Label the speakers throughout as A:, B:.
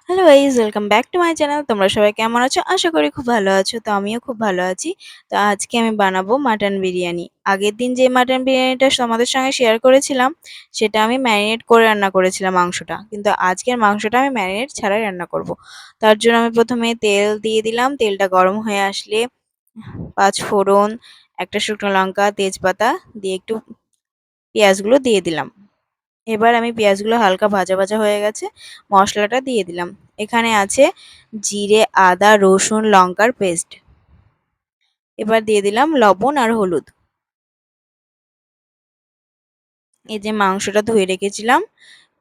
A: Hello guys, welcome back to my channel. তোমরা সবাই কেমন আছো? আশা করি খুব ভালো আছো। তো আমিও খুব ভালো আছি। তো আজকে আমি বানাবো মাটন বিরিয়ানি। আগের দিন যে মাটন বিরিয়ানিটা তোমাদের সঙ্গে শেয়ার করেছিলাম, সেটা আমি ম্যারিনেট করে রান্না করেছিলাম মাংসটা। কিন্তু আজকের মাংসটা আমি ম্যারিনেট ছাড়াই রান্না করব। তার জন্য আমি প্রথমে তেল দিয়ে দিলাম। তেলটা গরম হয়ে আসলে 5 ফোড়ন, একটা শুকনো লঙ্কা, তেজপাতা দিয়ে একটু পেঁয়াজগুলো দিয়ে দিলাম। এবার আমি পেঁয়াজগুলো হালকা ভাজা ভাজা হয়ে গেছে, মশলাটা দিয়ে দিলাম। এখানে আছে জিরে, আদা, রসুন, লঙ্কার পেস্ট। এবার দিয়ে দিলাম লবণ আর হলুদ। এই যে মাংসটা ধুয়ে রেখেছিলাম,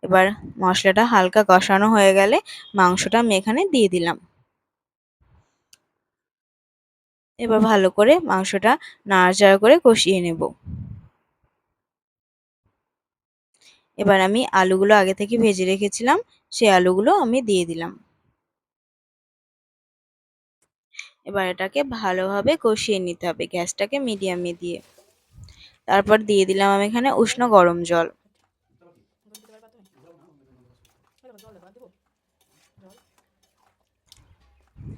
A: এবার মশলাটা হালকা কষানো হয়ে গেলে মাংসটা আমি এখানে দিয়ে দিলাম। এবার ভালো করে মাংসটা নাড়াচাড়া করে কষিয়ে নেব। এবার আমি আলুগুলো আগে থেকে ভেজে রেখেছিলাম, সেই আলুগুলো আমি দিয়ে দিলাম। এবার এটাকে ভালোভাবে কষিয়ে নিতে হবে, গ্যাসটাকে মিডিয়ামে দিয়ে। তারপর দিয়ে দিলাম আমি এখানে উষ্ণ গরম জল।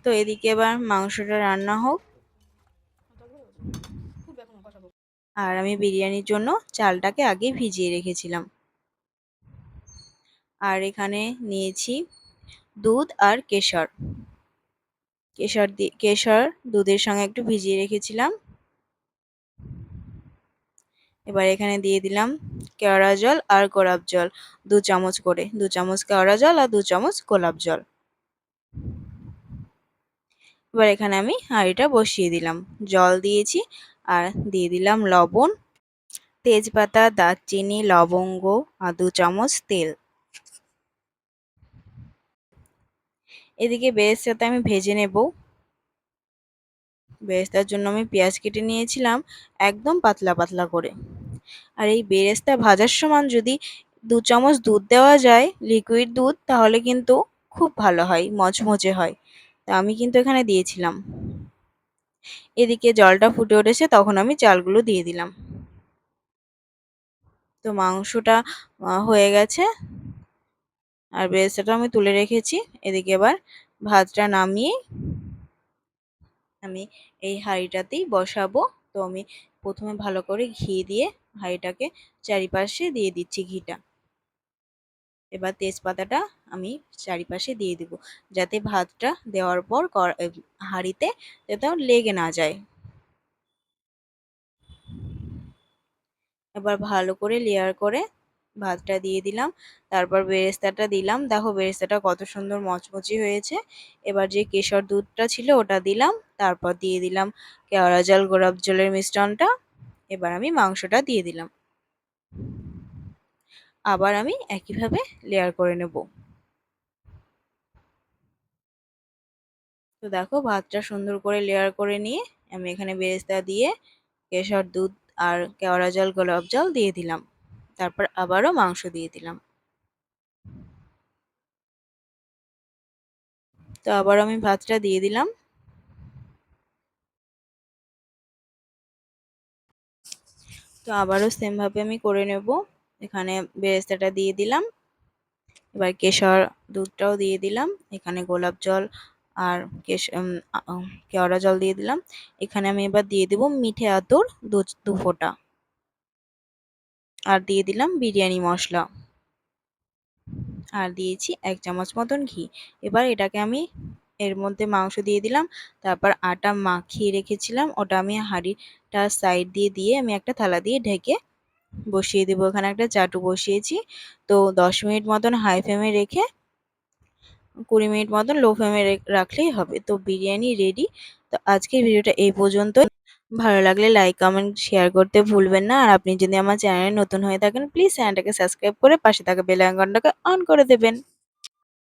A: তো এদিকে এবার মাংসটা রান্না হোক, আর আমি বিরিয়ানির জন্য চালটাকে আগে ভিজিয়ে রেখেছিলাম। আর এখানে নিয়েছি দুধ আর কেশর। কেশর দুধের সঙ্গে একটু ভিজিয়ে রেখেছিলাম। এবার এখানে দিয়ে দিলাম কেওড়া জল আর গোলাপ জল, 2 চামচ করে, 2 চামচ কেওড়া জল আর 2 চামচ গোলাপ জল। এবার এখানে আমি হাঁড়িটা বসিয়ে দিলাম, জল দিয়েছি আর দিয়ে দিলাম লবণ, তেজপাতা, দারচিনি, লবঙ্গ আর 2 চামচ তেল। এদিকে বেরেস্তাটা আমি ভেজে নেব। বেরেস্তার জন্য আমি পেঁয়াজ কেটে নিয়েছিলাম একদম পাতলা পাতলা করে। আর এই বেরেস্তা ভাজার সময় যদি 2 চামচ দুধ দেওয়া যায়, লিকুইড দুধ, তাহলে কিন্তু খুব ভালো হয়, মচমচে হয়। তা আমি কিন্তু এখানে দিয়েছিলাম। এদিকে জলটা ফুটে উঠেছে, তখন আমি চালগুলো দিয়ে দিলাম। তো মাংসটা হয়ে গেছে আর বেরেস্তাটা আমি তুলে রেখেছি। এদিকে এবার ভাতটা নামিয়ে আমি এই হাঁড়িটাতেই বসাবো। তো আমি প্রথমে ভালো করে ঘি দিয়ে হাঁড়িটাকে চারিপাশে দিয়ে দিচ্ছি ঘিটা। এবার তেজপাতাটা আমি চারিপাশে দিয়ে দিব, যাতে ভাতটা দেওয়ার পর হাঁড়িতে যাতে লেগে না যায়। এবার ভালো করে লেয়ার করে ভাতটা দিয়ে দিলাম, তারপর বেরেস্তাটা দিলাম। দেখো বেরেস্তাটা কত সুন্দর মচমচে হয়েছে। এবার যে কেশর দুধটা ছিল ওটা দিলাম, তারপর দিয়ে দিলাম কেওড়া জল, গোলাপ জলের মিশ্রণটা। এবার আমি মাংসটা দিয়ে দিলাম, আবার আমি একইভাবে লেয়ার করে নেব। তো দেখো ভাতটা সুন্দর করে লেয়ার করে নিয়ে আমি এখানে বেরেস্তা দিয়ে কেশর দুধ আর কেওড়া জল, গোলাপ জল দিয়ে দিলাম। তারপর আবারও মাংস দিয়ে দিলাম। তো আবার আমি ভাতটা দিয়ে দিলাম। তো আবারও সেম ভাবে আমি করে নেব। এখানে বেরেস্তাটা দিয়ে দিলাম, এবার কেশর দুধটাও দিয়ে দিলাম, এখানে গোলাপ জল আর কেওড়া জল দিয়ে দিলাম। এখানে আমি এবার দিয়ে দেব মিঠে আতর 2 ফোঁটা, আর দিয়ে দিলাম বিরিয়ানি মশলা, আর দিয়েছি 1 চামচ মতন ঘি। এবার এটাকে আমি এর মধ্যে মাংস দিয়ে দিলাম, তারপর আটা মাখিয়ে রেখেছিলাম ওটা আমি হাঁড়িটা সাইড দিয়ে দিয়ে আমি একটা থালা দিয়ে ঢেকে বসিয়ে দেবো। এখানে একটা চাটু বসিয়েছি। তো 10 মিনিট মতন হাই ফ্লেমে রেখে 20 মিনিট মতন লো ফ্লেমে রাখলেই হবে। তো বিরিয়ানি রেডি। তো আজকের ভিডিওটা এই পর্যন্তই। ভালো লাগলে লাইক, কমেন্ট, শেয়ার করতে ভুলবেন না। আর আপনি যদি আমার চ্যানেলে নতুন হয়ে থাকেন, প্লিজ চ্যানেলটাকে সাবস্ক্রাইব করে পাশে থাকা বেল আইকনটাকে অন করে দেবেন।